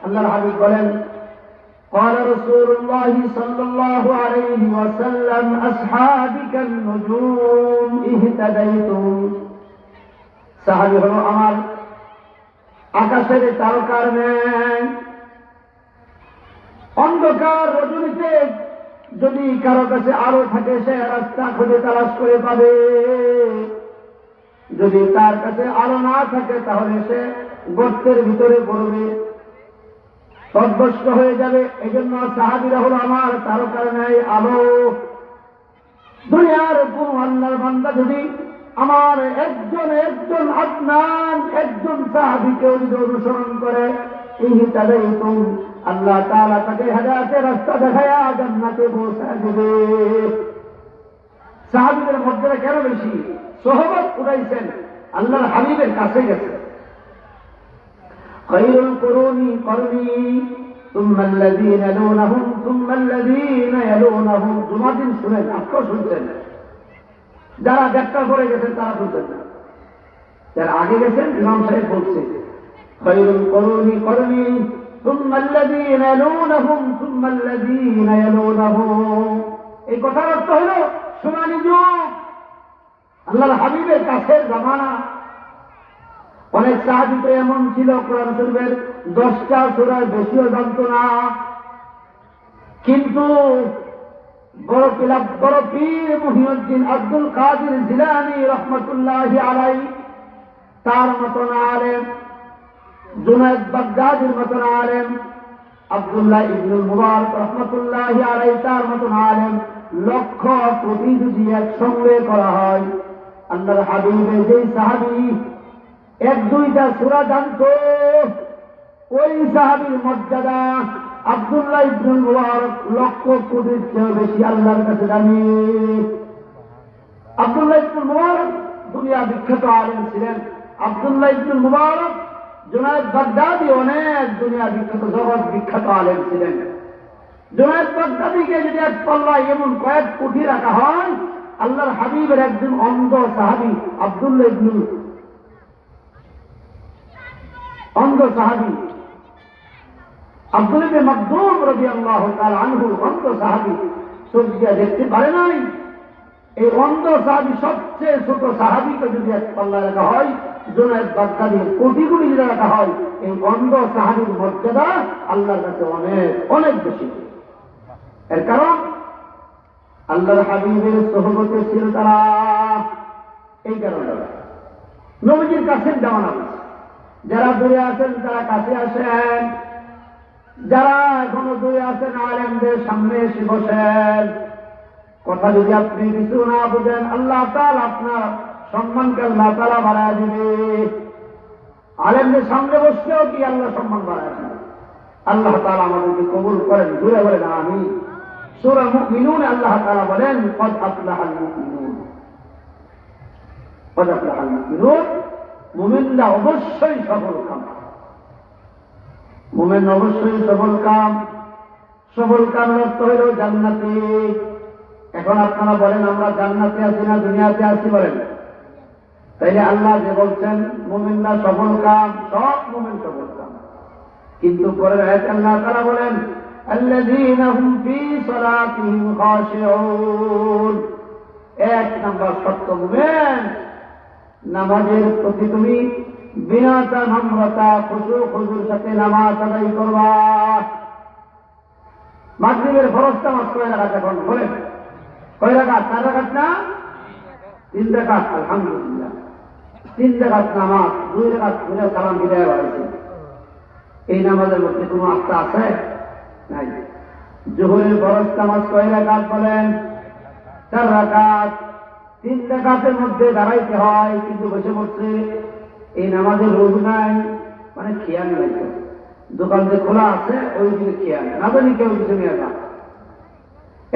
আল্লাহর হাবিব বলেন قال رسول الله صلى الله عليه وسلم أصحابي كالنجوم اهتديتم সাহাবী হলো আমার আকাশের তারকার ন্যায়। অন্ধকার রজনীতে যদি কারো কাছে আলো থাকে সে রাস্তা খুঁজে তালাশ করে পাবে, যদি তার কাছে আলো না থাকে তাহলে সে গর্তের ভিতরে পড়বে, পথভ্রষ্ট হয়ে যাবে। এই জন্য সাহাবীরা হলো আমার তারকার ন্যায় আলো। দুনিয়ার কোন আল্লাহর বান্দা যদি আমার একজন আদনান একজন সাহাবীকে যদি অনুসরণ করে, ইহতাদাইতুম, আল্লাহ তাআলা তাকে হেদায়েতের রাস্তা দেখায়া জান্নাতে পৌঁছায় দেবে। সাহাবীদের মধ্যে কেন বেশি সোহবত উঠাইছেন? আল্লাহর হাবিবের কাছে গেছে। খায়রুল কুরুনি করনি সুম্মা আল্লাযীনা ইয়ালুনহুম সুম্মা আল্লাযীনা ইয়ালুনহুম। জুমার দিন শুনেন, আজকেও শুনছেন। যারা ব্যাখ্যা করে গেছেন তারা শুনছেন না, যারা আগে গেছেন ইমাম সাহেব বলছে খায়রুল কুরুনি করনি সুম্মা আল্লাযীনা ইয়ালুনহুম সুম্মা আল্লাযীনা ইয়ালুনহুম। এই কথার অর্থ হলো সোনালী যুগ, আল্লাহর হাবিবের কাছের জামানা। অনেক সাহাবী তো এমন ছিল কোরআন শরীফের 10টা সূরার বেশিও জানত না, কিন্তু বড় পীর মুহিউদ্দিন আব্দুল কাদের জিলানী রহমতুল্লাহি আলাইহি তার মতন আলেম, জুনায়েদ বাগদাদির মতন আলেম, আব্দুল্লাহ ইবনুল মুবারক রহমতুল্লাহি আলাইহি তার মতন আলেম, লক্ষ কোটি যদি একসঙ্গে করা হয়, আল্লাহর হাবিবের যে সাহাবী 1-2টা সূরা জানতো, ওই সাহাবীর মর্যাদা আব্দুল্লাহ ইবনুল মুবারক লক্ষ কোটির চেয়ে বেশি আল্লাহর কাছে জানি। আব্দুল্লাহ ইবনুল মুবারক দুনিয়া বিখ্যাত আলেম ছিলেন। আব্দুল্লাহ ইবনুল মুবারক, জুনায়েদ বাগদাদি অনেক দুনিয়া বিখ্যাত জগৎ বিখ্যাত আলেম ছিলেন। জুনায়েদ বাগদাদিকে যদি এক পাল্লায় এমন কয়েক কোটি রাখা হয়, আল্লাহর হাবিবের একজন অন্ধ সাহাবী আব্দুল্লাহ ইবনুল অন্ধ সাহাবী আব্দুল্লাহ ইবনে মাকদুম রাদিয়াল্লাহু তাআলা আনহু, অন্ধ সাহাবী, চোখ দিয়ে দেখতে পারে নাই। এই অন্ধ সাহাবী সবচেয়ে ছোট সাহাবীকে যদি এক পাল্লায় রাখা হয়, জুনায়েদ বাগদাদির কোটিগুলি যদি রাখা হয়, এই অন্ধ সাহাবীর মর্যাদা আল্লাহর কাছে অনেক অনেক বেশি। এর কারণ আল্লাহর হাবিবের সোহবতে ছিল তারা। এই কারণে নবীজির কাছে দেওয়ানা, যারা দূরে আছেন তারা কাছে আসেন, যারা এখনো দূরে আছেন আলেমদের সামনে এসে বসেন। কথা যদি আপনি কিছু না বুঝেন, আল্লাহ তাআলা আপনার সম্মানকে আল্লাহ তাআলা বাড়ায় দিবে। আলেমদের সামনে বসলেও কি আল্লাহ সম্মান বাড়ায় দিবে। আল্লাহ তাআলা আমাদেরকে কবুল করেন, জুড়ে বলেন আমিন। সূরা মুমিনুন আল্লাহ তাআলা বলেন কদ আফলাহাল মুমিনুন, কদ আফলাহাল মুমিনুন। মুমিনরা অবশ্যই সফল কাম, মুমিন অবশ্যই সফল কাম। সফল কামের অর্থ হইল জান্নাতি। এখন আপনারা বলেন আমরা জান্নাতে আছি না দুনিয়াতে আছি বলেন? তাইলে আল্লাহ যে বলছেন মুমিনরা সফল কাম, সব মুমিন সফল কাম, কিন্তু পরের আয়াতে আল্লাহ তাআলা বলেন আল্লাযীনা হুম ফী সালাতিহিম খাশিউন। 1 নাম্বার শর্ত মুমিন, নামাজের প্রতি তুমি বিনয়তা নম্রতা খুশুর সাথে নামাজ আদায় করবা। মাগরিবের ফরজ নামাজ কয় রাকাত? এখন বলেন কয় রাকাত? 4 রাকাত না 3 রাকাত? আলহামদুলিল্লাহ 3 রাকাত নামাজ, 2 রাকাত পড়ে সালাম বিদায় হয়েছে। এই নামাজের মধ্যে কোনো আস্থা আছে? নাই। জোহরের ফরজ নামাজ কয় রাকাত? বলেন 4 রাকাত। 3 রাকাতের মধ্যে দাঁড়াইতে হয় কিন্তু বসে পড়ছে। এই নামাজের রোগ নাই, মানে খেয়াল নাই। দোকান যে খোলা আছে ওই দিকে খেয়াল না জানি কেউ কিছু নিয়ে যান।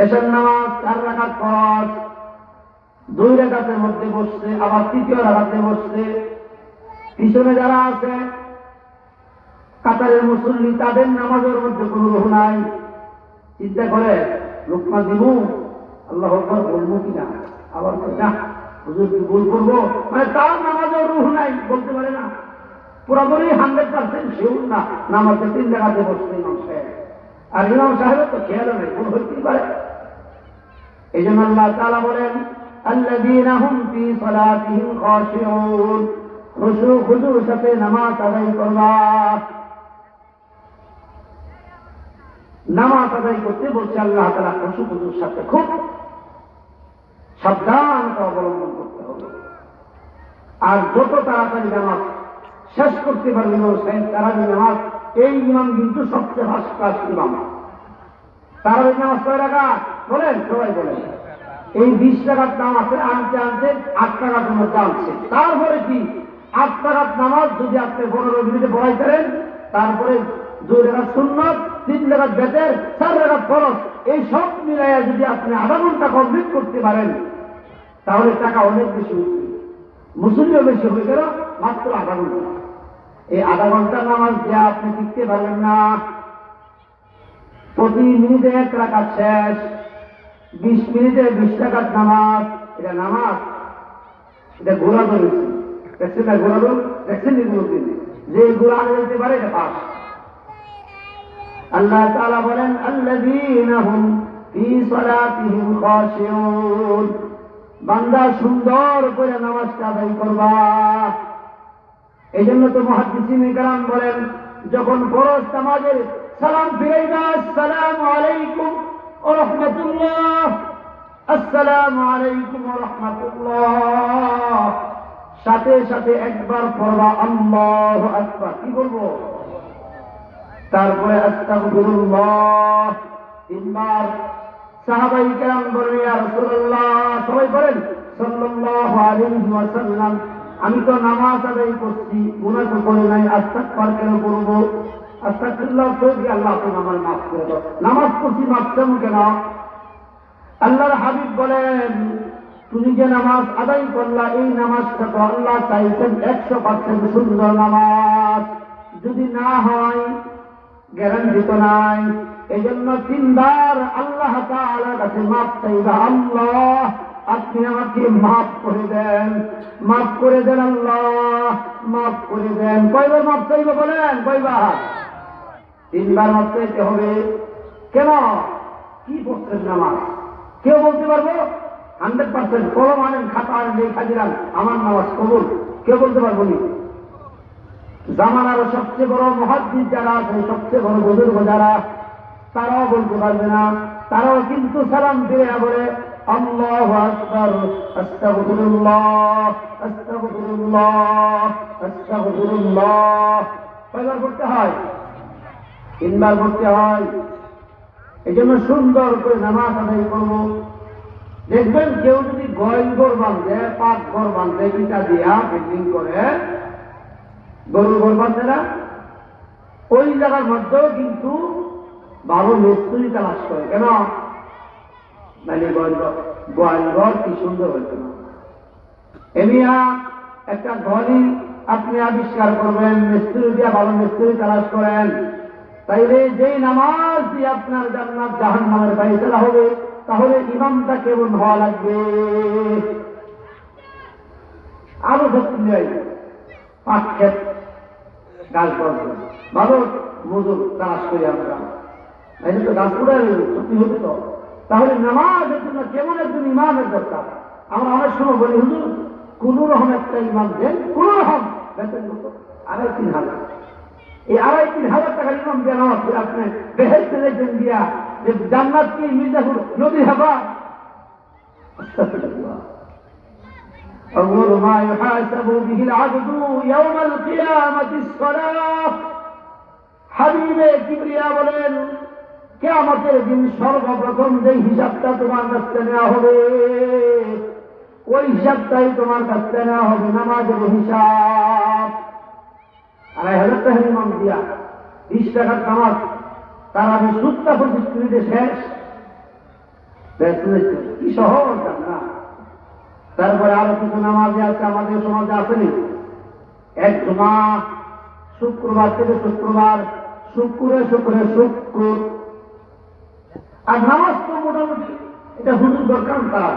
এশার নামাজ 4 রাকাত ফরজ, 2 রাকাতের মধ্যে বসছে, আবার 3য় রাকাতে বসছে। পিছনে যারা আছে কাতারের মুসল্লি, তাদের নামাজের মধ্যে কোনো রোহ নাই। চিন্তা করে লোকমা দিব, আল্লাহ আকবার বলবো কিনা, আবার না হুজুর কি ভুল করবো, মানে তার নামাজের রুহ নাই, বলতে পারে না। পুরোপুরি 100% শিউর না নামাজে 3 জায়গাতে বসছে ইমাম সাহেব, আর ইমাম সাহেবের তো খেয়াল নেই, ভুল হইতেই পারে। এই জন্য আল্লাহ তাআলা বলেন আল্লাযীনা হুম ফী সালাতিহিম খাশিউন, খুশু খুজুর সাথে নামাজ আদায় করবা। নামাজ আদায় করতে বলছে আল্লাহ তাআলা খুশু খুজুর সাথে, খুব সাবধানতা অবলম্বন করতে হবে। আর যত তাড়াতাড়ি নামাজ শেষ করতে পারবেন তারাবি নামাজ, এই ইমাম কিন্তু সবচেয়ে ফার্স্ট ক্লাস ইমাম। তারাবি নামাজ কয় রাকাত বলেন, সবাই বলেন? এই 20 রাকাত নামাজ আনতে আনতে 8 রাকাতের মধ্যে আনছে। তারপরে কি 8 রাকাত নামাজ যদি আপনি 15 মিনিটে পড়াইতেন, তারপরে 2 রাকাত সুন্নাত, 3 রাকাত বেতের, 4 রাকাত ফরজ, এই সব মিলাইয়া যদি আপনি আধা ঘন্টা কমপ্লিট করতে পারেন, তাহলে টাকা অনেক বেশি উঠবে, মুসলিমও বেশি হবে। কেন? মাত্র আধা ঘন্টা। এই আধা ঘন্টার নামাজ দিয়ে আপনি শিখতে পারবেন না। প্রতি মিনিটে 1 রাকাত শেষ, 20 মিনিটে 20 রাকাত নামাজ। এটা নামাজ, এটা ঘোরা ধরেছি, দেখছেন না? ঘোরা ধর দেখছেন এগুলো দিন, যে ঘোরা যেতে পারে এটা পাস। আল্লাহ তাআলা বলেন আল্লাযীনা হুম ফী সালাতিহিম খাশিউন, বান্দা সুন্দর করে নামাজটা আদায় করবা। এই জন্য তো মুহাদ্দিসিন কেরাম বলেন, যখন ফরজ নামাজের সালাম ফিরাইবা, আসসালামু আলাইকুম ওয়া রাহমাতুল্লাহ, আসসালামু আলাইকুম ওয়া রাহমাতুল্লাহ, সাথে সাথে একবার পড়বা আল্লাহু আকবার। কি বলবো? তারপরে আস্তাগফিরুল্লাহ 3 বার। সাহাবায়ে কেরাম বলেন, ইয়া রাসূলুল্লাহ, সবাই বলেন সাল্লাল্লাহু আলাইহি ওয়াসাল্লাম, আমি তো নামাজ আদায় করছি, গুনাহ তো করি নাই, আস্তাগফার কেন করব? আস্তাগফিরুল্লাহ তো কি আল্লাহ তো আমার মাফ করে দাও, নামাজ পড়ছি মাফ চান কেন? আল্লাহর হাবিব বলেন, তুমি যে নামাজ আদায় করলা, এই নামাজটা তো আল্লাহ চাইছেন 100% সুন্দর নামাজ। যদি না হয় গ্যারান্টি তো নাই। এই জন্য 3 বার আল্লাহ তাআলার কাছে মাফ চাইবা, আল্লাহ আপনি আমাকে মাফ করে দেন, মাফ করে দেন, আল্লাহ মাফ করে দেন। কয়বার মাফ চাইবা বলেন? কয়বার? 3 বার মাফ চাইতে হবে। কেন? কি পড়ছেন নামাজ? কেউ বলতে পারবো 100% কলম আনেন, খাতা আনেন, লেখা দিলাম আমার নামাজ কবুল? কেউ বলতে পারবো না। জামানার সবচেয়ে বড় মুহাদ্দিস যারা আছে, সবচেয়ে বড় বুজুর্গ যারা, তারাও বলতে পারবে না। তারাও কিন্তু সালাম ফিরে বলে আল্লাহু আকবার, আস্তাগফিরুল্লাহ, আস্তাগফিরুল্লাহ, আস্তাগফিরুল্লাহ। কয়বার পড়তে হয়? 3 বার পড়তে হয়। এই জন্য সুন্দর করে নামাজ আদায় করবো। দেখবেন কেউ যদি গয়ল ঘর বাঁধে, পাক ঘর বাঁধে, ইটা দিয়া বিল্ডিং করে, গরুর ঘর বাঁধে না, ওই জায়গার মধ্যেও কিন্তু ভালো মিস্ত্রি তালাশ করে। কেন? মানে গোয়াল ঘর কি সুন্দর হইত না। এমিয়া একটা ঘরই আপনি আবিষ্কার করবেন, মিস্ত্রি দিয়া ভালো মিস্ত্রি তালাশ করেন, তাইলে যেই নামাজ দিয়ে আপনার জান্নাত জাহান্নামের ফায়সালা হবে, তাহলে ইমামটা কেমন হওয়া লাগবে? আরো সত্যি নেই, 5 ক্ষেত গাছ করবে, ভালো মজুর তালাশ করি আমরা, এই তো গাছ করে সত্যি হতে তো। তাহলে নামাজের জন্য কেমন একজন ইমামের দরকার? আমরা অনেক সময় বলি, হুজুর কোন রকম একটা ইমাম দেন, কোন রকম বেতন কত? 2,500-3,000। এই 2,500-3,000 টাকার ইমাম দেন আপনি বেহেশতে দেখবেন দিয়া যে জান্নাত কি মির্জাপুর নদী হাবা? أول ما يحاسب به العبد يوم القيامة الصلاة। হাবিবে কিবরিয়া বলেন, কিয়ামতের দিন সর্বপ্রথম যে হিসাবটা তোমার কাছে নেওয়া হবে, ওই হিসাবটাই তোমার কাছে নেওয়া হবে, নামাজের হিসাব। 2,500 টাকা ইমাম দিয়া 20 টাকার নামাজ, তার আমি 25 মিনিটে শেষ। কি সহজ না? তারপরে আরো কিছু নামাজে আছে আমাদের সমাজে আসেনি। এক জুমা, শুক্রবার থেকে শুক্রবার, শুক্রে শুক্রে শুক্র। আর নামাজ তো মোটামুটি এটা হুজুর দরকার, তারা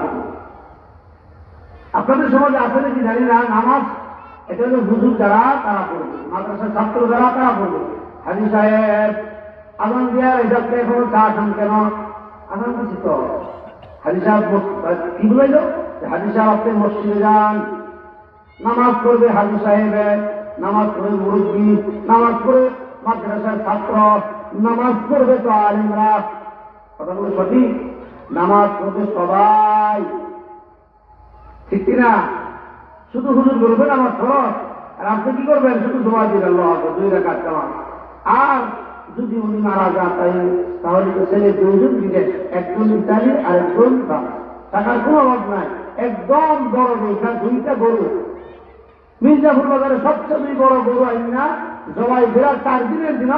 আপনাদের সমাজে আসেনি কি জানি না, নামাজ এটা হলো হুজুর যারা তারা পড়বে, মাদ্রাসার ছাত্র যারা তারা পড়বে। হাজি সাহেব আজান দেওয়ার হিসাবকে এখনো চা খান কেন? আজান দিচ্ছি তো। হাজি সাহেব কি বলাইল? হাজি সাহেব আপনি মসজিদে যান, নামাজ পড়বে হাজি সাহেবে, নামাজ পড়বে মুরব্বী, নামাজ পড়বে মাদ্রাসার ছাত্র, নামাজ পড়বে তো আলিমরা। কথাগুলো সঠিক? নামাজ পড়বে সবাই, ঠিক কিনা? শুধু হুজুর করবে নামাজ ফরজ, আর আপনি কি করবেন? শুধু দোয়া দিবেন দুই রাকাত নামাজ। আর যদি উনি মারা যান তাহলে তো ছেলে দুইজন দিকে, একজন ইতালি আর একজন টাকার কোনো অভাব নাই, একদম বড় দুইটা দুইটা গরু মির্জাপুর বাজারে সবচেয়ে বড় গরু আইনা জবাই বেড়া 4 দিনের দিন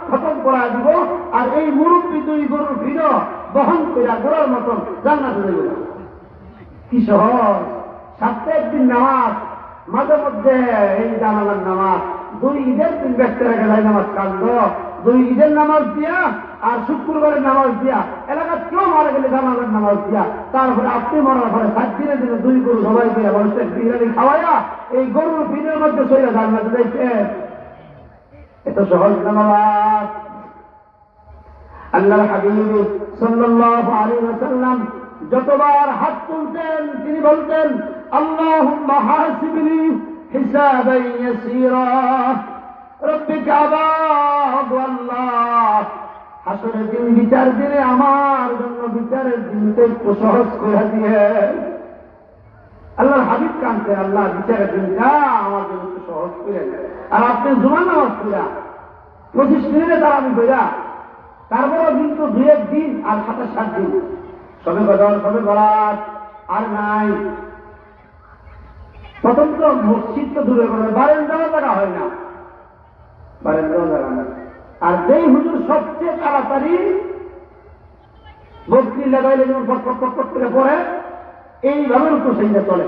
খতম করা দিব। আর এই মুরব্বী দুই গরুর ভিড় বহন করে গোড়ার মতন জান্নাতে দেবে। কি সহজ! সপ্তাহে একদিন নামাজ, মাঝে মধ্যে এই জানালার নামাজ, 2 ঈদের দিন ব্যস্ত রেখে যায় নামাজ কান্দ, 2 ঈদের নামাজ দিয়া আর শুক্রবারের নামাজ দিয়া, এলাকার কেউ মারা গেলে জানালার নামাজ দিয়া, তারপরে আপনি মরার পরে 7 দিনের দিনে 2 গরু সবাই দিয়ে মানুষের বিরিয়ানি খাওয়াইয়া এই গরুর ভিড়ের মধ্যে সইয়া জান্নাতে যাইছে। এত সহজ নামাজ। আল্লাহর হাবিব সাল্লাল্লাহু আলাইহি ওয়াসাল্লাম যতবার হাত তুলতেন তিনি বলতেন, আল্লাহুম্মা হাসিবনি হিসাবান ইয়াসীরা, রব্বি কাবাব, আল্লাহ হাসরের দিন বিচার দিনে আমার জন্য বিচারের দিনকে একটু সহজ করে দিয়ে। আল্লাহর হাবিব কানতে, আল্লাহ বিচারের দিনটা আমার জন্য একটু সহজ করে। আর আপনি জুমার নামাজ পড়া 25 মিনিটে তার আমি বেড়া, তারপরেও কিন্তু 2 দিন আর 27 দিন, সবে বদর সবে বরাত আর নাই। প্রথম তো মসজিদ তো দূরে করে বারেন্দাও জায়গা হয় না, বারেন্দাও জায়গা না। আর যেই হুজুর সবচেয়ে তাড়াতাড়ি বক্তি লাগাইলে যেমন ফটফট করে পড়ে, এইভাবে তো সেইটা চলে।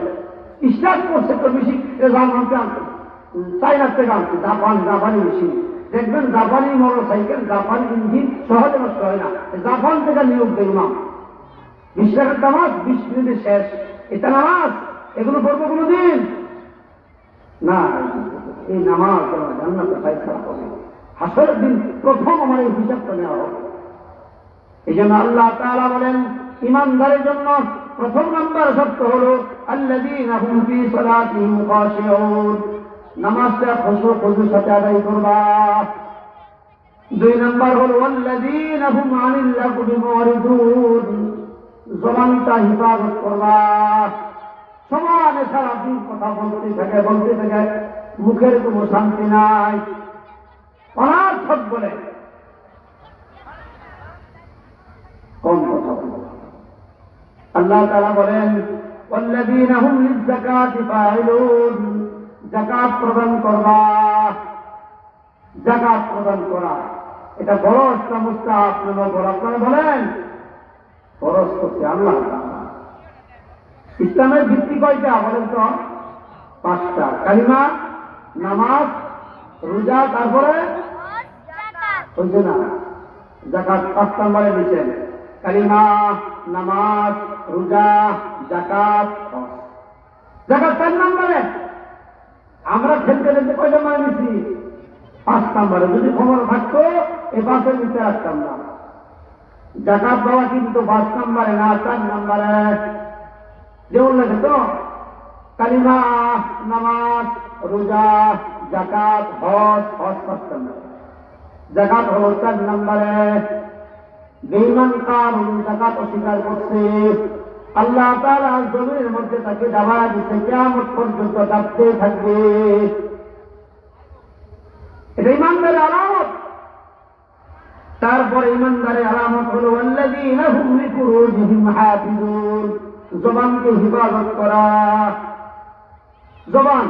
স্টার্ট করছে তো বেশি জার্মানকে আনতে, চাইনার থেকে আনছে, জাপানি মেশিন। দেখবেন জাপানি মোটর সাইকেল, জাপানি ইঞ্জিন সহজে নষ্ট হয় না। জাপান থেকে নিয়োগ দেয় ইমাম, 20 টাকার নামাজ 20 মিনিটে শেষ। এটা নামাজ এগুলো পড়বো কোনোদিন না। এই নামাজ জান্নাতে ফায়সালা হবে। হাসরের দিন প্রথম আমার এই হিসাবটা নেওয়া হবে। এই জন্য আল্লাহ তাআলা বলেন, ইমানদারের জন্য প্রথম নাম্বার শর্ত হলো আল্লাযীনা হুম ফী সালাতিহিম খাশিউন, নামাজটা খুশুর সাথে আদায় করবা। 2 নাম্বার হলো আল্লাযীনা হুম আনিল লাগবি মুরিদুন, জবানটা হিফাজত করবা। সমানে সারাদিন কথা বলতে থাকে, মুখের কোনো শান্তি নাই, অনার্থক বলে কম কথা বলবো। আল্লাহ তাআলা বলেন, ওয়াল্লাযীনা হুম লিয-যাকাতি ফাইলুন, যাকাত প্রদান করবা। যাকাত প্রদান করা এটা ফরজ না মুস্তাহাব না নফল? আপনারা বলেন। ফরজ করছে আল্লাহ তাআলা। ইসলামের ভিত্তি কয়টা বলেন তো? 5টা। কালিমা, নামাজ, রোজা, তারপরে হইছে না যাকাত। 5 নম্বরে দিচ্ছেন কালিমা, নামাজ, রোজা, যাকাত। যাকাত 4 নম্বরে। আমরা খেলতে খেলতে কয় নম্বরে নিচ্ছি? 5 নম্বরে। যদি খবর থাকতো এই 5-এর নিচে রাখতাম না। যাকাত দেওয়া কিন্তু 5 নম্বরে না, 4 নম্বরে। যেমন লাগে তো কালিমা, নামাজ, রোজা, যাকাত, হজ। 5 নম্বরে। যাকাত হল 4 নম্বরে। বেঈমান কারণ যাকাত অস্বীকার করছে, আল্লাহ তাআলা জমিনের মধ্যে তাকে দাবা দিতে কিয়ামত পর্যন্ত ডাকতে থাকবে। এটা ঈমানদারের আলামত। তারপরে ঈমানদারের আলামত হলো আল্লাযীনা হুম লিফুরুজিহিম হাফিজুন, জবানকে হিফাজত করা। জবান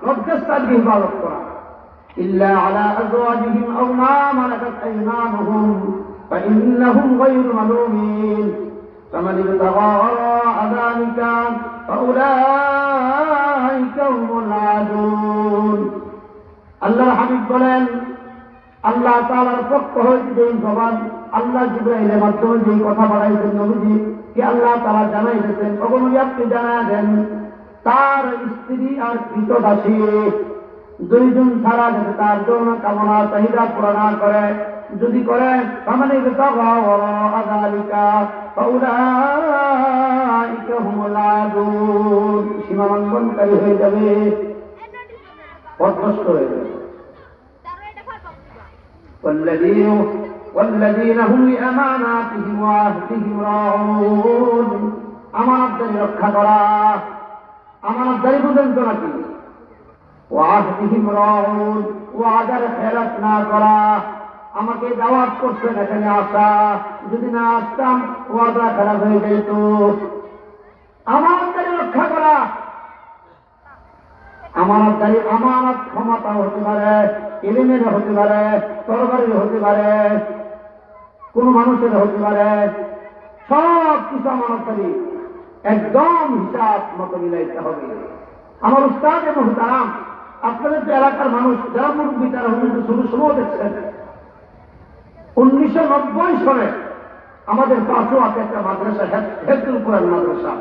লজ্জাস্থানকে হিফাজত করা। ইল্লা আলা আজওয়াজিহিম আও মা মালাকাত আইমানুহুম ফাইন্নাহুম গায়রু মালুমিন ফামান ইবতাগা ওয়ারা'a যালিকা ফাউলাইকা হুমুল আদুন। আল্লাহর হাবিব বলেন, আল্লাহ তাআলার পক্ষ হইতে যেই জবান আল্লাহ জিবরাইলের মাধ্যমে যেই কথা বলাইছেন নবীজি কে আল্লাহ তাআলা জানাইছেন, ওগো নবী আপনি জানা দেন তার স্ত্রী আর কৃতদাসী দুইজন ছাড়া যাতে তার যৌন কামনা চাহিদা পূরণ না করে, যদি করে তাহলে সীমালঙ্ঘনকারী হয়ে যাবে, পথভ্রষ্ট হয়ে যাবে। والذين هم لأماناتهم وعهدهم راعون, আমানতদারি রক্ষা করা, আমানতদারি বুঝেন তো নাকি? ওয়াহদিহিম রাউন, ওয়াদার খেলাফ না করা। আমাকে দাওয়াত করছেন এখানে আসা, যদি না আসতাম ওয়াদা খারাপ হয়ে যেত। আমানতদারি রক্ষা করা, আমানতদারি আমানত ক্ষমতা হতে পারে, ইলমের হতে পারে, তরবারির হতে পারে, কোন মানুষের হতে পারে, সব কিছু আমানতদারি একদম হিসাব মতো মিলাইতে হবে। আমার উস্তাদ এবং মুহতারাম, আপনাদের যে এলাকার মানুষ যারা মুরব্বী তারা হুজুরকে শুরু সময় দেখছেন, 1990 সালে আমাদের পাঁচোয়াতে একটা মাদ্রাসা, হেফজুল কোরআন মাদ্রাসা,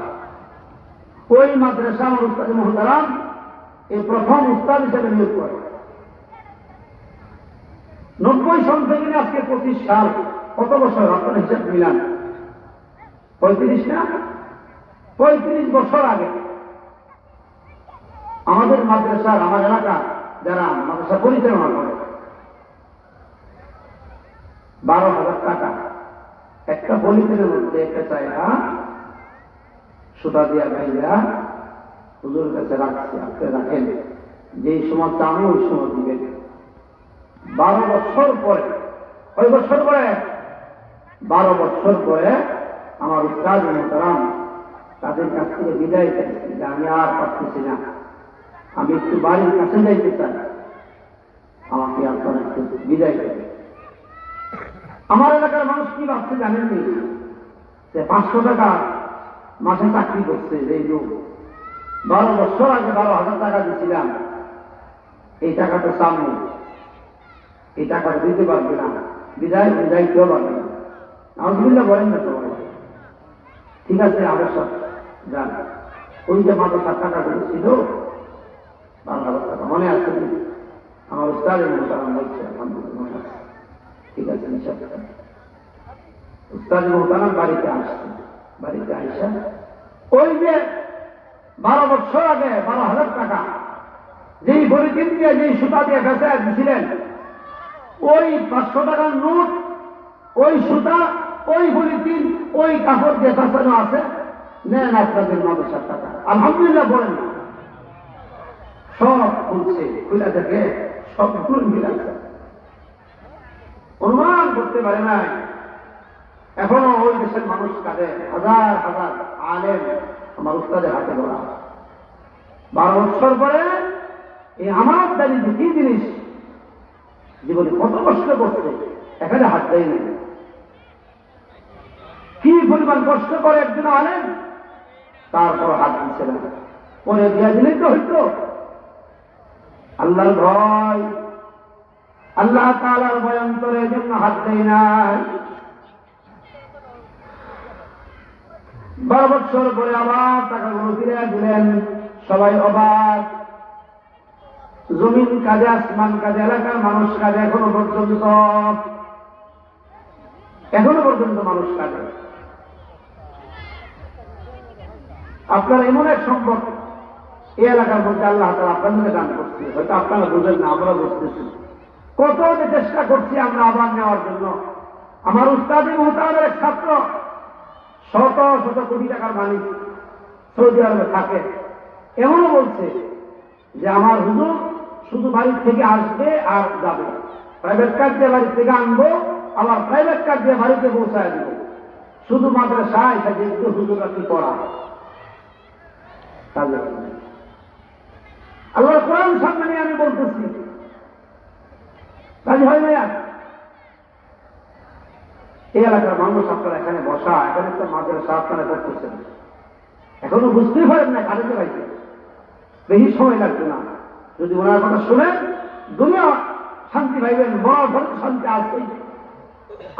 ওই মাদ্রাসা আমার উস্তাদ মুহতারাম এই প্রথম উস্তাদ হিসেবে নিয়োগ করে। 90 সাল থেকে আজকে 25 সাল, কত বছর আপনার হিসাব মিলান? 35 না? 35 বছর আগে আমাদের মাদ্রাসার, আমার এলাকা যারা মাদ্রাসা পরিচালনা করে, 12,000 টাকা একটা পলিথিনের মধ্যে একটা চাইনা সুতা দিয়া গাইয়া হুজুরের কাছে রাখছি, আপনি রাখেন, যেই সময় চামে ওই সময় দিবেন। 12 বছর পরে, কয় বছর পরে? 12 বছর পরে আমার উস্তাদ মুহতারাম তাদের কাছ থেকে বিদায় চাইছি যে আমি আর পারতেছি না, আমি একটু বাড়ির কাছে যাইতে চাই, আমাকে আপনারা একটু বিদায় দেবেন। আমার এলাকার মানুষ কি ভাবছে জানেননি? যে 500 টাকা মাসে চাকরি করছে এই লোক, 12 বছর আগে 12,000 টাকা দিয়েছিলাম, এই টাকাটা সামনে, এই টাকাটা দিতে পারবে না, বিদায় কেউ পারবে না। আলহামদুলিল্লাহ বলেন না তো? ঠিক আছে, আবার সব যান। ওই যে মাদ্রাসার টাকা ছিল 12,000 টাকা, মনে আছে? আমার উস্তাদ মুহতারাম বলছে, আলহামদুলিল্লাহ মনে আছে। ঠিক আছে, উস্তাদ মুহতারাম বাড়িতে আসছে, বাড়িতে আইসা ওই যে 12 বছর আগে 12,000 টাকা যেই পলিথিন দিয়ে, যেই সুতা দিয়ে বেঁচে দিয়েছিলেন, ওই 500 টাকার নোট, ওই সুতা, ওই পলিথিন, ওই কাপড় দিয়ে বেঁচানো আছে, নেন আপনাদের মাদ্রাসার টাকা। আলহামদুলিল্লাহ বলেন না? সব খুলছে, খুলে থেকে সবগুলো মিলাচ্ছে, অনুমান করতে পারে নাই। এখনো ওই দেশের মানুষ কাঁদে, হাজার হাজার আলেম আমার উস্তাদের হাতে গড়া। 12 বছর পরে এই আমানতদারি যে কি জিনিস, জীবনে কত কষ্ট করছে, এখানে হাত দেয় না। কি পরিমাণ কষ্ট করে একজন আলেম, তারপর হাত দিচ্ছে না, পরে দিয়া দিলেই তো হইতো। আল্লাহর ভয়, আল্লাহ তাআলার ভয় অন্তরে, জন্য হাত দেয় নাই। 12 বছর পরে আবার টাকাগুলো ফিরে দিলেন, সবাই অবাক। জমিন কাজে, আসমান কাজে, এলাকার মানুষ কাজে, এখনো পর্যন্ত মানুষ কাজে। আপনার এমন এক সম্পদ এই এলাকার মধ্যে আল্লাহ তাআলা আপনাদের দান করছে, হয়তো আপনারা বুঝেন না, আমরা বুঝতেছি। কত চেষ্টা করছি আমরা আবার নেওয়ার জন্য। আমার উস্তাদ মুহতারামের এক ছাত্র, শত শত কোটি টাকার মালিক, সৌদি আরবে থাকে, এমনও বলছে যে আমার হুজুর শুধু বাড়ির থেকে আসবে আর যাবে, প্রাইভেট কার দিয়ে বাড়ি থেকে আনবো, আবার প্রাইভেট কার দিয়ে বাড়িতে পৌঁছায় দেবো, শুধু মাদ্রাসায় এসে যেহেতু হুজুররা কি পড়া। আল্লাহর কোরআন সামনে নিয়ে আমি বলতেছি, কাজে হয় না? এই এলাকার মানুষ আপনারা এখানে বসা, এখানে একটা মাদ্রাসা আপনারা করতেছেন, এখনো বুঝতেই পারেন না কাজে পাইছে, বেশি সময় লাগবে না। যদি ওনার কথা শুনেন, দুনিয়া শান্তি পাইবেন, বড় শান্তি আসবে।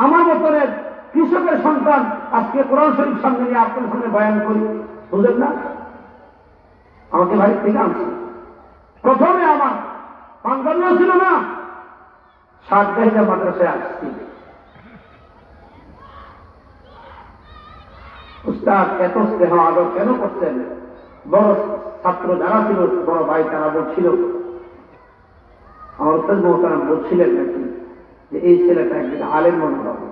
আমার মতনের কৃষকের সন্তান আজকে কোরআন শরীফ সামনে নিয়ে আপনার সামনে বয়ান করি, বুঝলেন না? আমাকে বাড়ি থেকে আনছে। প্রথমে আমার পাঞ্জাবিও ছিল না, সাতগাহিদা মাদ্রাসায় আসছি। উস্তাদ এত স্নেহ আদর কেন করছেন? বড় ছাত্র যারা ছিল, বড় ভাই তারা বলছিল, আমার উস্তাদ মোহতারাম বলছিলেন নাকি যে এই ছেলেটা একদিন আলেম মনে হবে,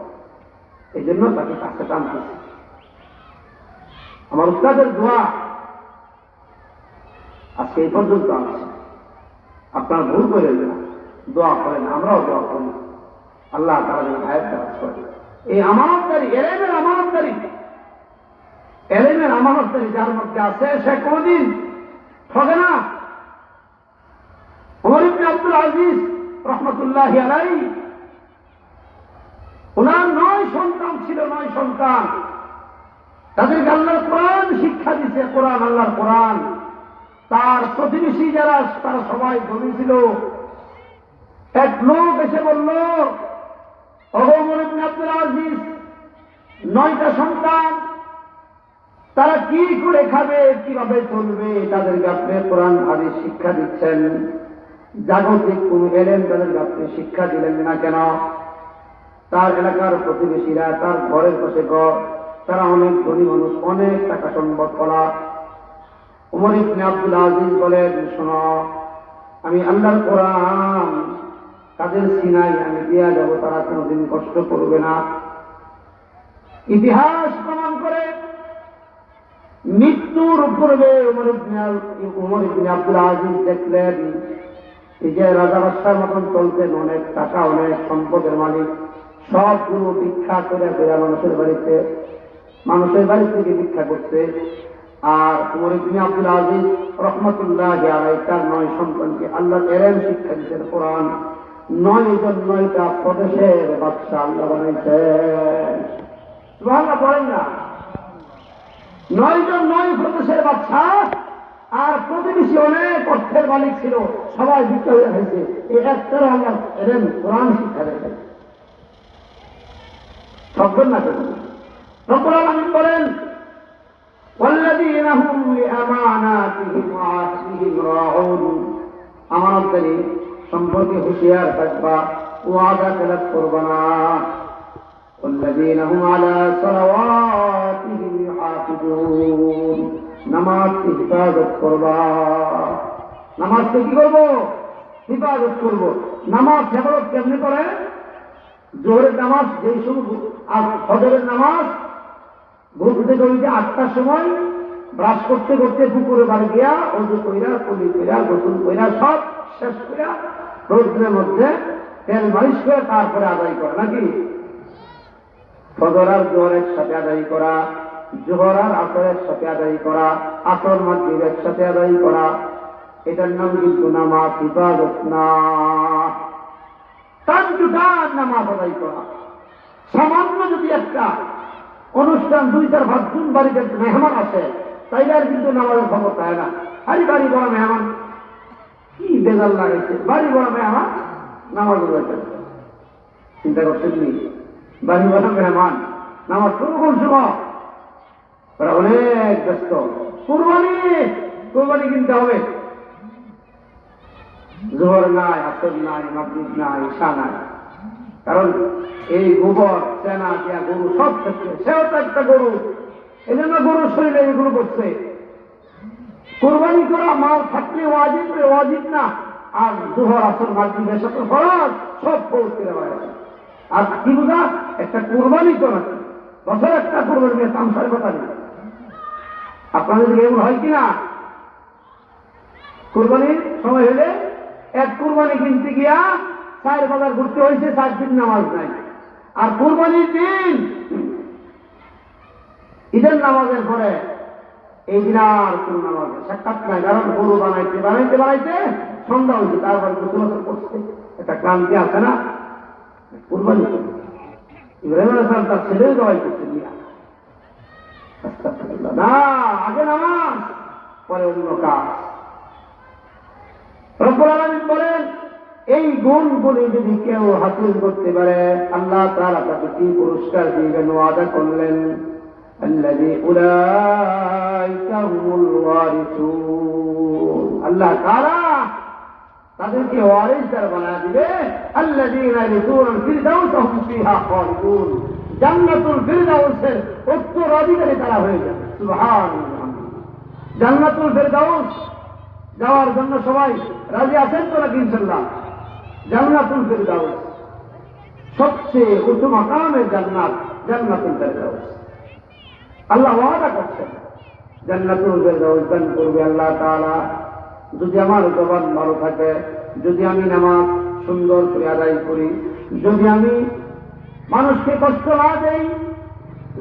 এই জন্য তাকে কাছে টানতেছে। আমার উস্তাদের দোয়া আজকে এই পর্যন্ত আছে। আপনারা ভুল করেন না, দোয়া করেন, আমরাও দোয়া করি, আল্লাহ তারা যেন হায়াত দারাজ করে। এই আমানতদারি, এলেমের আমানতদারি, এলেমের আমানতদারি যার মধ্যে আছে সে কোনদিন ঠকে না। ওমর ইবনে আব্দুল আজিজ রহমতুল্লাহি আলাইহি, ওনার 9 সন্তান ছিল, 9 সন্তান। তাদেরকে আল্লাহর কোরআন শিক্ষা দিছে, কোরআন, আল্লাহর কোরআন। তার প্রতিবেশী যারা তারা সবাই ধনী ছিল। এক লোক এসে বলল, ওমর ইবনে আব্দুল আজিজ 9টা সন্তান, তারা কি করে খাবে, কিভাবে চলবে, তাদেরকে আপনি কোরআন হাদিস শিক্ষা দিচ্ছেন, জাগতিক কোন এলেম তাদেরকে আপনি শিক্ষা দিলেন না কেন? তার এলাকার প্রতিবেশীরা, তার ঘরের পাশে ঘর, তারা অনেক ধনী মানুষ, অনেক টাকা সম্পদ করা। ওমর ইবনে আব্দুল আজিজ বলেন, শোনো, আমি আল্লাহর কোরআন তাদের সিনাই আমি দিয়া যাব, তারা কোনোদিন কষ্ট করবে না। ইতিহাস প্রমাণ করে মৃত্যুর পূর্বে ওমর ইবনে আব্দুল আজিজ দেখলেন এই যে রাজা বাদশার মতন চলতেন, অনেক টাকা, অনেক সম্পদের মালিক, সবগুলো ভিক্ষা করে করে মানুষের বাড়ি থেকে ভিক্ষা করছে। আর ওমর ইবনে আব্দুল আজিজ রহমতুল্লাহি আলাইহি তার 9 সন্তানকে আল্লাহ এলেম শিক্ষা দিয়েছেন, কোরআন। 9 জন 9টা প্রদেশের বাদশা আল্লাহ বানাইছেন। সুবহানাল্লাহ বলেন না? 9 জন 9 প্রদেশের বাদশা, আর প্রতিবেশী অনেক অর্থের মালিক ছিল, সবাই ভিক্ষা হয়ে হয়েছে। এই একটার আল্লাহ এলেম কোরআন শিক্ষা দেয়। সবজন না কেন? রব্বুল আলামিন বলেন, ওয়াল্লাযীনা হুম লিআমানাতিহিম ওয়া আহদিহিম রাউন, আমানতদারি সম্পর্কে হুঁশিয়ার থাকবা, ওয়াদা খেলাপ করবা না। ওয়াল্লাযীনা হুম আলা সালাওয়াতিহিম ইউহাফিজুন, নামাজকে হিফাজত করবা। নামাজকে কি করবো? হিফাজত করব। নামাজ হেফাজত কেমনি করে? জোহরের নামাজ যেই সময়, আর ফজরের নামাজ ঘুম থেকে উঠে 8টার সময় ব্রাশ করতে করতে পুকুরে বাড়ি গিয়া অজু কইরা, কলি কইরা, গোসল কইরা, সব শেষ কইরা রোদ্রের মধ্যে তেল মালিশ করে তারপরে আদায় করা, নাকি? ফজর আর জোহর একসাথে আদায় করা, জোহর আর আসর একসাথে আদায় করা, আসর মাগরিব একসাথে আদায় করা, এটার নাম কিন্তু নামাজ হিফাজত না। টান নামাজ আদায় করা। সামান্য যদি একটা অনুষ্ঠান 2-4 ভাবজুন বাড়িতে মেহমান আসে, তাইলে আর কিন্তু নামাজের খবর পায় না। আরে বাড়ি বড় মেহমান, কি বেজাল লাগাইছে, বাড়ি বড় মেহমান নামাজ চিন্তা করছেন নি? বাড়ি বড় মেহমান নামাজ কোন সময়? ওরা অনেক ব্যস্ত। কোরবানি কিনতে হবে, জোহর নাই, আসর নাই, মাগরিব নাই, ঈশা নাই। কারণ এই গোবর চেনা দিয়া গরু সব ক্ষেত্রে, সেও তো একটা গরু, এই জন্য গরু শরীরে এগুলো করছে। কোরবানি করা মাল থাকলে ওয়াজিব না, আর জোহর আসর মাগরিবের সাথে ফরজ সব পৌঁছে দেওয়া হয়। আর কি বোঝা? একটা কোরবানি তো নাকি বছর একটা কোরবানি নিয়ে তামসার কথা নেই। আপনাদের এমন হয় কিনা? কোরবানির সময় হলে এক কোরবানি কিনতে গিয়া 4 বাজার ঘুরতে হয়েছে, 4 দিন নামাজ নাই। আর কোরবানির দিন ঈদের নামাজের পরে এই দিন আর কোন নামাজের সাক্ষাৎ নাই, কারণ গরু বানাইতে সন্ধ্যা হয়েছে, তারপর গোসল করছে, একটা ক্লান্তি আছে না? কোরবানি ইব্রাহিম আলাইহিস সালাম তার ছেলেও জবাই করছেন না, আগে নামাজ পরে অন্য কাজ। রব্বুল আলামিন বলেন, এই গুণগুলি যদি কেউ হাসিল করতে পারে, আল্লাহ তাআলা তাকে কি পুরস্কার দিবেন ওয়াদা করলেন। الذي أولئك هم الوارثون আল্লাহ তাআলা তাদেরকে ওয়ারিসদার বানায় দিবে আল্লাযীনা ইয়ারিসুনাল ফিরদাউস হুম ফিহা খালিদুন জান্নাতুল ফিরদাউসের উত্তরাধিকারী তারা হয়ে যাবে সুবহানাল্লাহ জান্নাতুল ফিরদাউস যাওয়ার জন্য সবাই রাজি আছেন তো নাকি ইনশাআল্লাহ জান্নাতুল ফিরদাউস সবচেয়ে উঁচু মাকামের জান্নাত জান্নাতুল ফিরদাউস আল্লাহ ওয়াদা করছেন জান্নাতুল ফিরদাউস দান করবে আল্লাহ তাআলা যদি আমার জবান ভালো থাকে যদি আমি নামাজ সুন্দর করে আদায় করি যদি আমি মানুষকে কষ্ট না দেই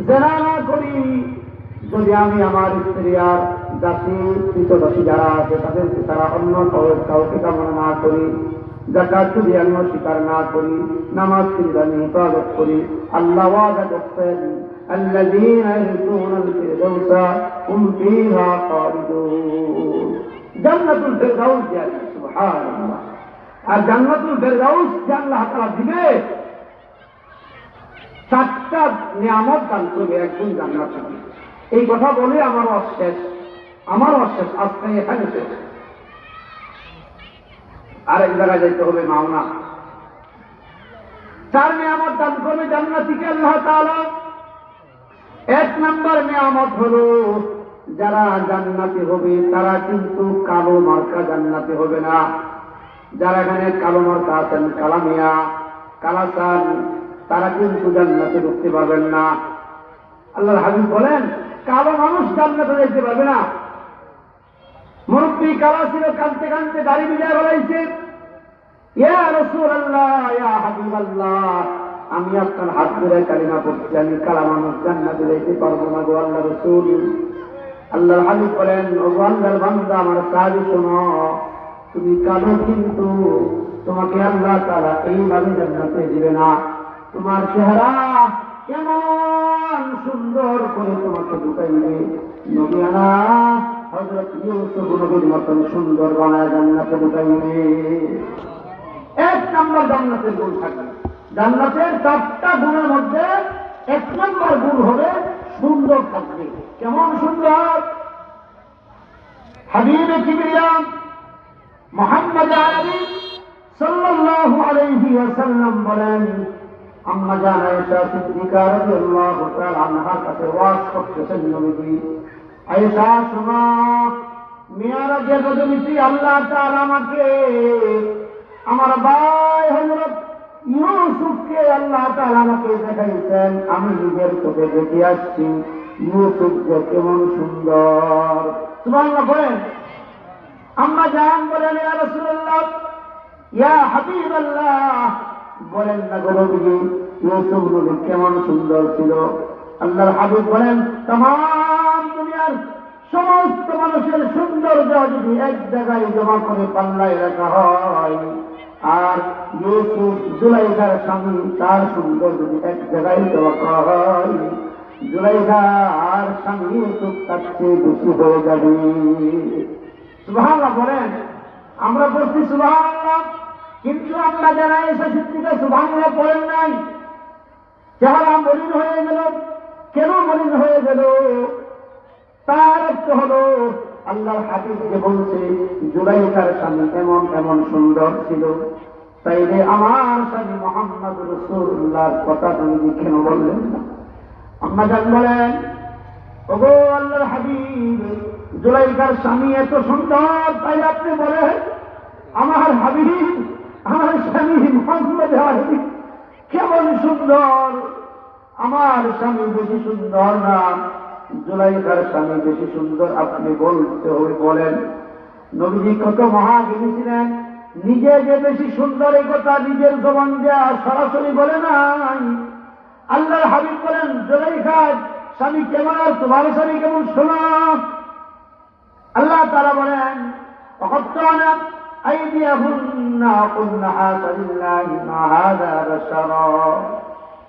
জেনা না করি যদি আমি আমার স্ত্রী আর জাতি কৃতদাসী যারা আছে তাদেরকে তারা অন্য কাউকে কামনা না করি যাকাত যদি আমি অস্বীকার না করি নামাজ কিন্তু আমি হিফাজত করি আল্লাহ ওয়াদা করছেন الذين يرثون الفردوس هم فيها خالدون জান্নাতুল ফিরদাউস জানি সুবহানাল্লাহ আর জান্নাতুল ফিরদাউস যে আল্লাহ তাআলা দিবে চারটা নিয়ামত দান করবে একজন জান্নাতে এই কথা বলে আমার অশেষ আজকে এখানে শেষ আরেক জায়গায় যাইতে হবে মাওনা চার নিয়ামত দান করবে জান্নাতীকে আল্লাহ তাআলা এক নম্বর নিয়ামত হলো যারা জান্নাতি হবে তারা কিন্তু কালো মার্কা জান্নাতি হবে না যারা এখানে কালো মার্কা আছেন কালামিয়া কালাসান তারা কিন্তু জান্নাতে ঢুকতে পারবেন না আল্লাহর হাবিব বলেন কালো মানুষ জান্নাতে যেতে পারবে না মুরব্বী কালা ছিল কাঁদতে কাঁদতে দাড়ি বিজয় বলাইছে ইয়া রাসূলুল্লাহ ইয়া হাবিবাল্লাহ আমি আপনার হাত ধরে কালিমা পড়ছি আমি কালা মানুষ জান্নাতে যেতে পারবো না গো আল্লাহ রাসূল আল্লাহর হাবিব বলেন ও আল্লাহর বান্দা আমার সাহাবী শোনো তুমি কালো কিন্তু তোমাকে আল্লাহ তাআলা এইভাবে জান্নাতে দিবে না তোমার চেহারা কেমন সুন্দর করে তোমাকে ঢুকাইবে নবিয়ানা হযরত ইউসুফ নবীর মতন সুন্দর বানায় জান্নাতে ঢুকাইবে এক নম্বর জান্নাতের গুণ থাকবে জান্নাতের চারটা গুণের মধ্যে এক নম্বর গুণ হবে সুন্দর থাকবে কেমন সুন্দর হাবিবে কিবরিয়া মুহাম্মদ আরবি সাল্লাল্লাহু আলাইহি ওয়াসাল্লাম বলেন আম্মা জান আয়েশা সিদ্দিকা রাদিয়াল্লাহু তাআলা আনহার কাছে ওয়াজ করতেছেন নবী আয়েশা শোনো মিরাজের গজনীতি আল্লাহ তাআলা আমাকে আমার ভাই হযরত ইউসুফকে আল্লাহ তাআলা আমাকে দেখাইছেন আমি নিজের চোখে দেখে আসছি ইউসুফ যে কেমন সুন্দর সুবহানাল্লাহ বলেন আম্মা জান বলেন ইয়া রাসূলুল্লাহ ইয়া হাবিবাল্লাহ বলেন না গো নবী ইউসুফ নবী কেমন সুন্দর ছিল আল্লাহর হাবিব বলেন तमाम দুনিয়ার সমস্ত মানুষের সৌন্দর্য যদি এক জায়গায় জমা করে পাল্লায় রাখা হয় আর ইউসুফ জুলাইখার স্বামী তার সুন্দর যদি এক জায়গায় জমা করা হয় জুলাইখা আর স্বামী ইউসুফ তার চেয়ে বেশি হয়ে যাবে সুবহানাল্লাহ বলেন আমরা বলছি সুবহানাল্লাহ কিন্তু আমরা যারা এসে সিদ্দিকা সুবহানাল্লাহ পড়েন নাই চেহারা মলিন হয়ে গেল কেন মলিন হয়ে গেল তার অর্থ হলো আল্লাহর হাবিব যে বলছে জুলাইখার স্বামী এমন এমন সুন্দর ছিল তাইলে আমার স্বামী মুহাম্মদ রাসূলুল্লাহর কথা তুমি কেন বললেন না আম্মা জান বলেন ওগো আল্লাহর হাবিব জুলাইখার স্বামী এত সুন্দর তাই আপনি বলেন আমার হাবিব আমার স্বামী মুহাম্মদ আরবি কেমন সুন্দর আমার স্বামী বেশি সুন্দর না জুলাইখার স্বামী বেশি সুন্দর আপনি বলতে হবে বলেন নবীজি কত মহাজ্ঞানী ছিলেন নিজে যে বেশি সুন্দর এই কথা নিজের জবান দিয়ে সরাসরি বলে নাই আল্লাহর হাবিব বলেন জুলাইখার স্বামী কেমন আর তোমার স্বামী কেমন শোনো আল্লাহ তাআলা বলেন وقطعنا أيديهن وقلنا حاشا لله ما هذا بشرا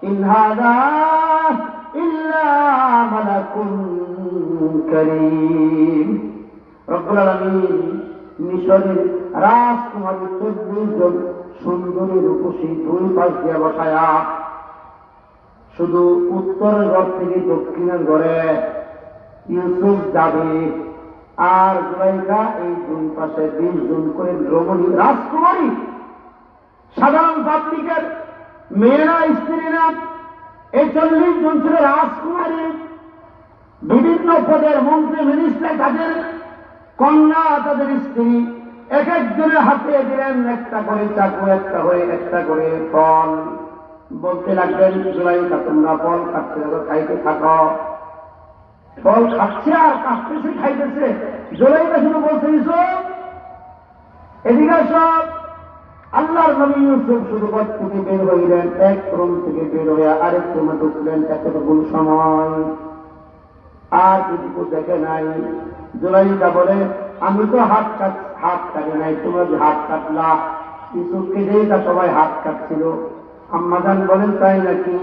إن هذا إلا ملك كريم رب العالمين মিশরের রাজকুমারী 40 জন সুন্দরী রূপসী দুই পাশ দিয়ে বসায়া শুধু উত্তরের ঘর থেকে দক্ষিণের ঘরে ইউসুফ যাবে, আর জুলাইখা এই দুই পাশে 20 জন করে রমণী রাজকুমারী, সাধারণ পাবলিকের মেয়েরা, স্ত্রীরা, এই 40 জন ছিল রাজকুমারী, বিভিন্ন পদের মন্ত্রী মিনিস্টার, তাদের কন্যা, তাদের স্ত্রী, এক একজনের হাতে দিলেন একটা করে চাকু, একটা করে ফল। বলতে লাগলেন, জুলাইখা তোমরা ফল খাচ্ছে খাইতে থাকো। ফল খাচ্ছে আর কাটতেছে, খাইতেছে। জুলাইখা শুধু বলছে, ইউসুফ এদিকে সব। আল্লাহর নবী ইউসুফ শুধু ঘর থেকে বের হইলেন, এক রুম থেকে বের হইয়া আরেক রুমে ঢুকলেন, এতটুকু সময় আর কিছু দেখে নাই। জুলাইখা বলে, আমি তো হাত কাটি নাই, তোমরা যে হাত কাটলা। ইউসুফকে যেটা সবাই হাত কাটছিল। আম্মাজান বলেন, তাই নাকি?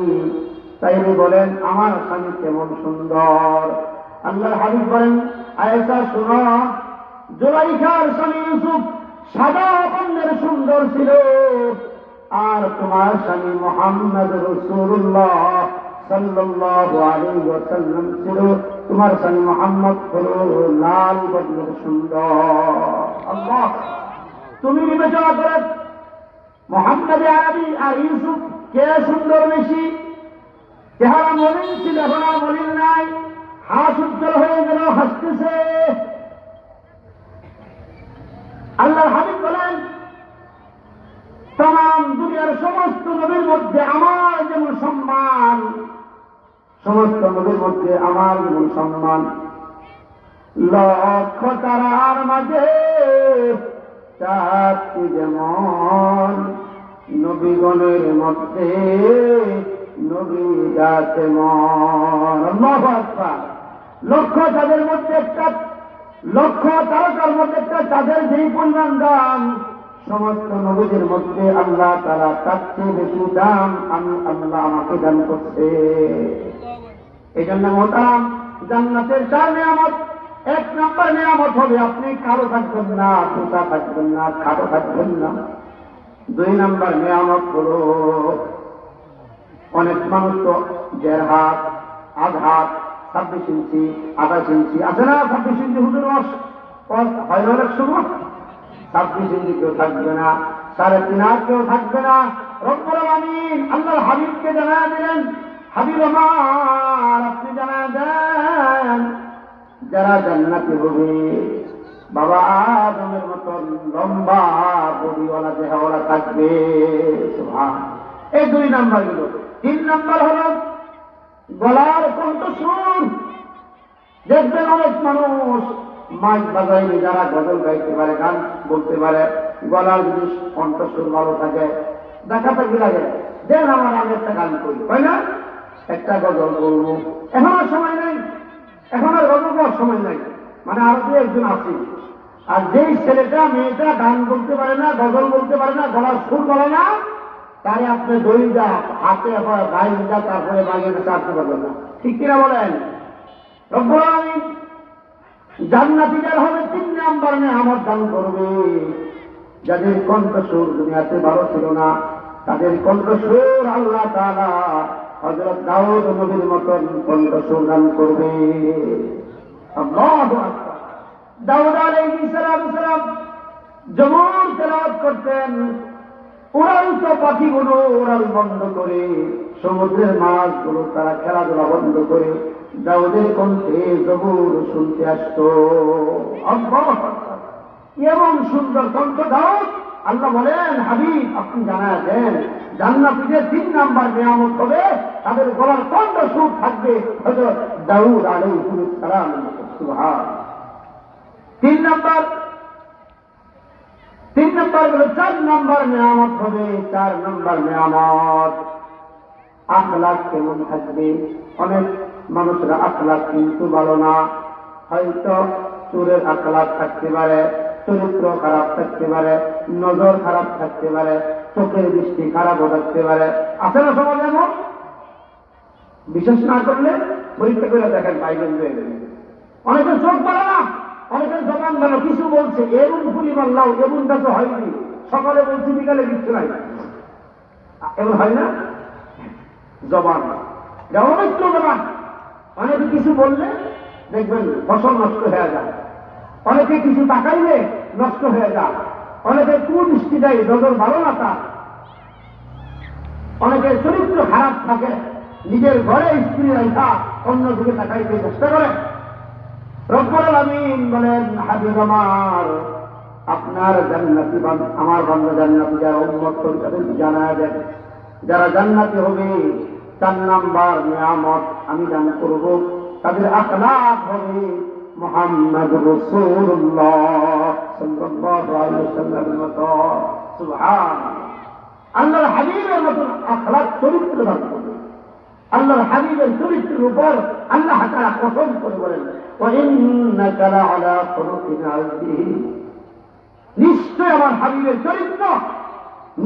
তাইলে বলেন, আমার স্বামী কেমন সুন্দর। আল্লাহর হাবিব বলেন, আয়েশা শোনো, জুলাইখার স্বামী ইউসুফ সাদা বর্ণের সুন্দর ছিল, আর তোমার স্বামী মুহাম্মদ রাসূলুল্লাহ সাল্লাল্লাহু আলাইহি ওয়াসাল্লাম ছিল, তোমার স্বামী মুহাম্মদ হলো লাল বর্ণের সুন্দর। আল্লাহ, তুমি বিবেচনা করে মুহাম্মদ আরবি আর ইউসুফ কে সুন্দর বেশি? চেহারা মলিন ছিল, এখন আর মলিন নাই, হাস উজ্জ্বল হয়ে গেল, হাসতেছে। আল্লাহ হাবিব বলেন, তাম দুনিয়ার সমস্ত নবীর মধ্যে আমার যেমন সম্মান, সমস্ত নবীর মধ্যে আমার যেমন সম্মান, লক্ষ তারার মাঝে চাঁদটি যেমন, নবীগণের মধ্যে নবীরা তেমন। আল্লাহু আকবার। লক্ষ চাঁদের মধ্যে একটা, লক্ষ তারকার মধ্যে একটা চাঁদের যেই পরিমাণ দাম, সমস্ত নবীদের মধ্যে আল্লাহ তাআলা তার চেয়ে বেশি দাম আমি আল্লাহ আমাকে দান করছে। এই জন্য মোহতারাম, জান্নাতের 4 নিয়ামত। 1 নম্বর নিয়ামত হবে আপনি কালো থাকবেন না, পোষা থাকবেন না, খাটো থাকবেন না। 2 নম্বর নিয়ামত হলো, অনেক মানুষ তো 1.5 হাত, আধ হাত, 26 ইঞ্চি, 28 ইঞ্চি আছে না, 26 ইঞ্চি হুজুর হয় অনেক সময়। 26 ইঞ্চি কেউ থাকবে না, 3.5 হাত কেউ থাকবে না। রব্বুল আলামিন আল্লাহর হাবিবকে জানায় দিলেন, হাবিব আমার আপনি জানায় দেন, যারা জান্নাতি হবে বাবা আদমের মতন লম্বা বডিওয়ালা দেহওয়ালা থাকবে। সুবহান। এই 2 নাম্বার গুলো। 3 নাম্বার হলো গলার কণ্ঠস্বর। দেখবেন অনেক মানুষ মাইক বাজাইলে, যারা গজল গাইতে পারে, গান বলতে পারে, গলার যদি কণ্ঠস্বর ভালো থাকে, দেখা থাকি লাগে, দেন আমার আমি একটা গান করি, তাই না? একটা গজল বলবো। এখন আর সময় নাই, এখন আর গজল করার সময় নাই, মানে আরো 2-1 আছে। আর যেই ছেলেটা মেয়েটা গান বলতে পারে না, গজল বলতে পারে না, গলার সুর বলে না, তারে আপনি দড়িটা হাতে বাইরে তারপরে বাগিয়ে চাটতে পারবেন না। ঠিক কিনা বলেন? রব্বুল আলামিন জান্নাতীদের হবে 3 নাম্বার নিয়ামত দান করবে। যাদের কণ্ঠস্বর দুনিয়াতে ভালো ছিল না, তাদের কণ্ঠস্বর আল্লাহ তাআলা হযরত দাউদ নবীর মতন কণ্ঠস্বর দান করবে। আল্লাহু আকবার। দাউদ আলাইহিস সালাম যখন তেলাওয়াত করতেন, উড়ান্ত পাখিগুলো উড়াল বন্ধ করে, সমুদ্রের মাছগুলো তারা খেলাধুলা বন্ধ করে দাউদের কণ্ঠে জবুর শুনতে আসত। এমন সুন্দর কণ্ঠ দাউদ। আল্লাহ বলেন, হাবিব আপনি জানায় দেন, জান্নাতীদের 3 নাম্বার নিয়ামত হবে, তাদের গলার কণ্ঠ সুর থাকবে হযরত দাউদ আলাইহিস সালাম। সুবহান। 3 নাম্বার হলো 4 নাম্বার নিয়ামত হবে। 4 নাম্বার নিয়ামত আখলাক কেমন থাকবে। অনেক মানুষরা আখলাক কিন্তু ভালো না, হয়তো চোরের আখলাক থাকতে পারে, চরিত্র খারাপ থাকতে পারে, নজর খারাপ থাকতে পারে, চোখের দৃষ্টি খারাপও থাকতে পারে। আছে না সমাজ এমন? বিশেষ না করলে পরীক্ষা করে দেখেন বাইরে হয়ে গেলে অনেকের চোখ ভালো না, অনেকের জবান ভালো, কিছু বলছে এমন ফুলি মারলাও, এমনটা তো হয়নি, সকালে বলছি বিকালে কিচ্ছু নাই, এমন হয় না? জবান এটা অনৈক্যবান। অনেকে কিছু বললে দেখবেন ফসল নষ্ট হয়ে যায়, অনেকে কিছু তাকাইলে নষ্ট হয়ে যায়, অনেকে কুদৃষ্টি দেয়, নজর ভালো না তার, অনেকের চরিত্র খারাপ থাকে, নিজের ঘরে স্ত্রী রাখা অন্যদিকে তাকাইতে চেষ্টা করে। রব্বুল আলামিন বলেন, হাবিব আমার, আপনার জান্নাতি আমার বান্দা জান্নাতি যারা উম্মত তাদের জানায় দেন, যারা জান্নাতি হবে 4 নাম্বার নিয়ামত আমি দান করব, তাদের আখলাক হবে মুহাম্মদুর রাসূলুল্লাহ সাল্লাল্লাহু আলাইহি ওয়াসাল্লামের মতো। সুবহানাল্লাহ। আল্লাহর হাবিবের মতো আখলাক চরিত্র দান করবে। আল্লাহর হাবিবের চরিত্রের উপর আল্লাহ তাআলা কসম করে বলেন, ওয়া ইন্নাকা লাআলা খুলুকিন আযীম। নিশ্চয় আমার হাবিবের চরিত্র,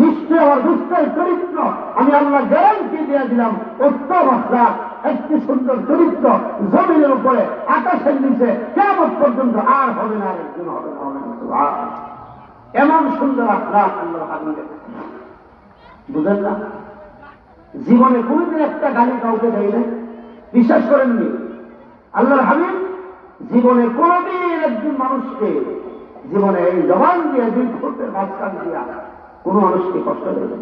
নিশ্চয় আমার দুষ্টের চরিত্র, আমি আল্লাহ গ্যারান্টি দিয়ে দিলাম, উত্তম আখলাক, একটি সুন্দর চরিত্র জমিনের উপরে আকাশের নিচে কিয়ামত পর্যন্ত আর হবে না, আরেকজন হবে না। সুবহানাল্লাহ। এমন সুন্দর আখলাক আল্লাহর হাবিবের, বুঝেন না? জীবনে কোনদিন একটা গালি কাউকে দেয় না, বিশ্বাস করেননি? আল্লাহর হাবিব জীবনে কোনদিন একজন মানুষকে, জীবনে এই জবান দিয়ে 2 ঠোঁটের মাঝখান দিয়া কোন মানুষকে কষ্ট দেয় না।